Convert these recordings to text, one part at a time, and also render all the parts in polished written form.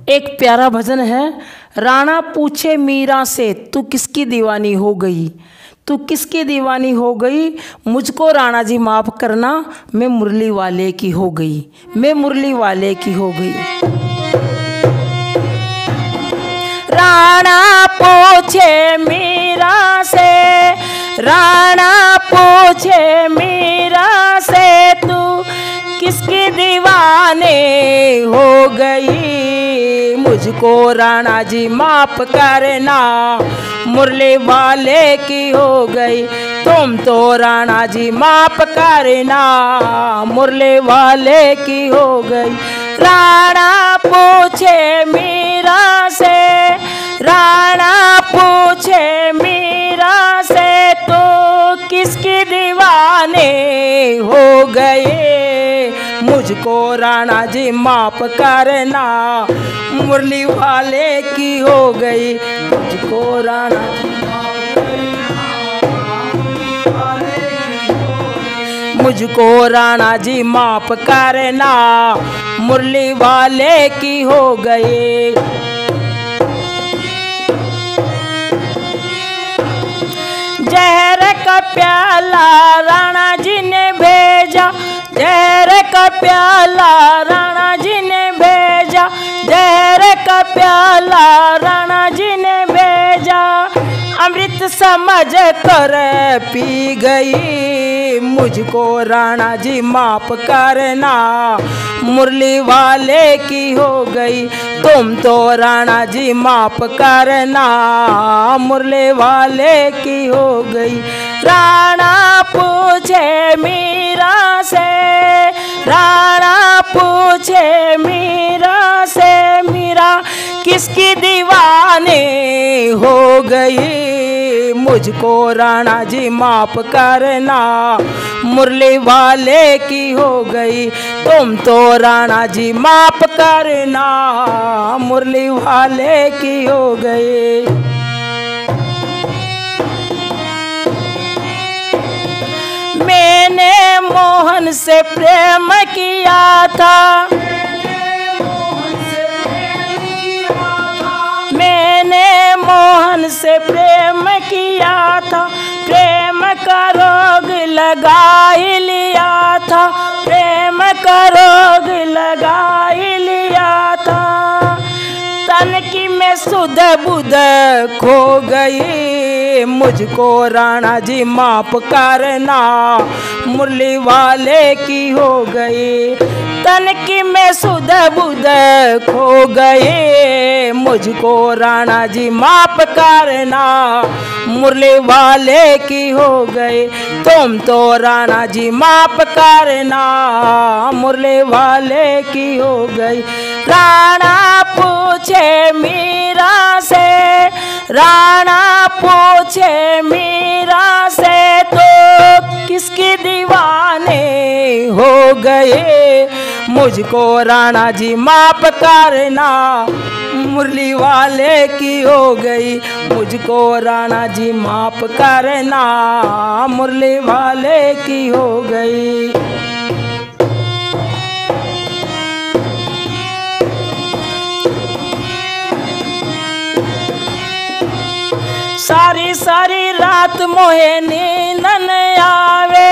एक प्यारा भजन है। राणा पूछे मीरा से तू किसकी दीवानी हो गई, तू किसकी दीवानी हो गई, मुझको राणा जी माफ़ करना, मैं मुरली वाले की हो गई, मैं मुरली वाले की हो गई। राणा पूछे मीरा से, राणा पूछे मीरा से तू किसकी दीवाने हो गई, मुझको राणा जी माफ़ करना, मुरली वाले की हो गई। तुम तो राणा जी माफ़ करना, मुरली वाले की हो गई। राणा पूछे मीरा से, राणा पूछे मीरा से तो किसकी दीवाने हो गए, मुझको राणा जी माफ़ करना, मुरली वाले की हो गई। मुझको राणा जी माफ़ करना, मुझको राणा जी माफ़ करना, मुरली वाले की हो गई। जहर का प्याला राणा जी ने भेजा, जहर का प्याला राणा जी ने भेजा, जहर का प्याला राणा जी ने भेजा, अमृत समझ कर पी गई, मुझको राणा जी माफ़ करना, मुरली वाले की हो गई। तुम तो राणा जी माफ़ करना, मुरली वाले की हो गई। राणा पूछे मीरा से, राणा पूछे मीरा से मीरा किसकी दीवाने हो गई, मुझको राणा जी माफ़ करना, मुरली वाले की हो गई। तुम तो राणा जी माफ़ करना, मुरली वाले की हो गई। मैंने मोहन से प्रेम किया था, मैंने मोहन से प्रेम किया था, प्रेम का रोग लगा ही लिया था, प्रेम का रोग लगा ही लिया था, तन की मैं सुध बुध खो गई, मुझको राणा जी माफ़ करना, मुरली वाले की हो गई। तन की मैं सुध बुध खो गई, मुझको राणा जी माफ़ करना, मुरली वाले की हो गई। तुम तो राणा जी माफ़ करना, मुरली वाले की हो गई। राणा पूछे मीरा से, राणा पूछे मीरा से तो किसकी दीवाने हो गए, मुझको राणा जी माफ़ करना, मुरली वाले की हो गई। मुझको राणा जी माफ़ करना, मुरली वाले की हो गई। सारी सारी रात मोहे नींद न आवे,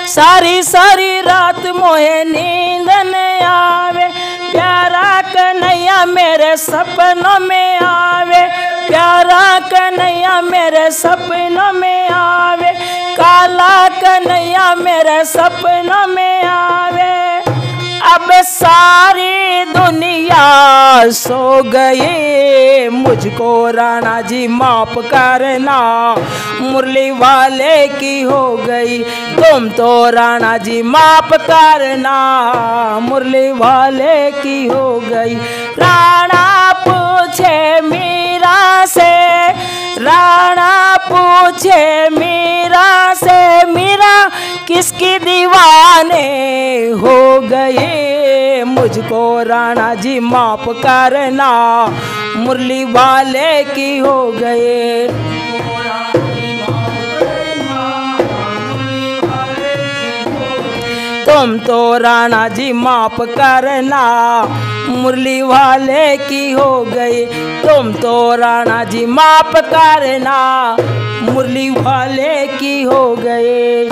सारी सारी रात मोहे नींद न आवे, प्यारा कन्हैया मेरे सपनों में आवे, प्यारा कन्हैया मेरे सपनों में आवे, काला कन्हैया मेरे सपनों में आवे। अब सारी दुनिया सो गई, मुझको राणा जी माफ़ करना, मुरली वाले की हो गई। तुम तो राणा जी माफ़ करना, मुरली वाले की हो गई। राणा पूछे मीरा से, राणा पूछे मीरा से मीरा किसकी दीवाने हो गए, मुझको राणा जी माफ़ करना, मुरली वाले की हो गए। तुम तो राणा जी माफ करना, मुरली वाले की हो गई। तुम तो राणा जी माफ करना, मुरली वाले की हो गए।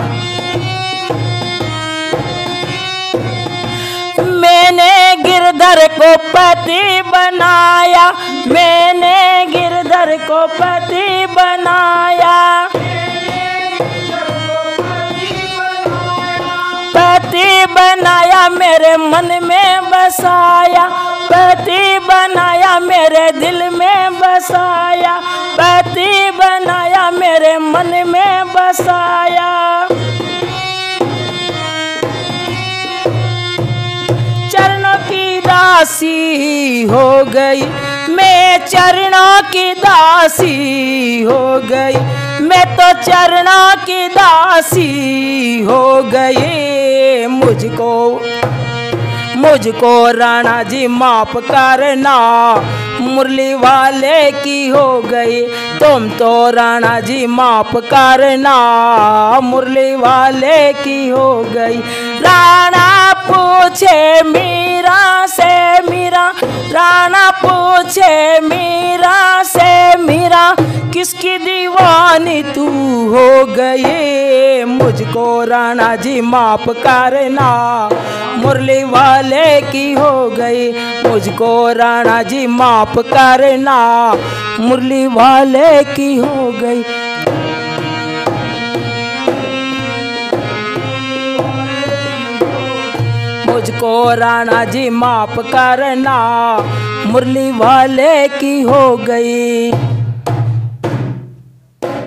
मैंने गिरधर को पति बनाया, मैंने गिरधर को पति बनाया, पति बनाया मेरे मन में बसाया, पति बनाया मेरे दिल में बसाया, पति बनाया मेरे मन में बसाया। चरणों की दासी हो गई, मैं चरणों की दासी हो गई, मैं तो चरणों की दासी हो गई। मुझको राणा जी माफ करना, मुरली वाले की हो गई। तुम तो राणा जी माफ करना, मुरली वाले की हो गई। राणा पूछे मीरा से, मीरा राणा पूछे मीरा से, मीरा किसकी दीवानी तू हो गई। मुझको राणा जी माफ करना, मुरली वाले की हो गई। मुझको राणा जी माफ करना, मुरली वाले की हो गई। मुझको राणा जी माफ करना, मुरली वाले की हो गई।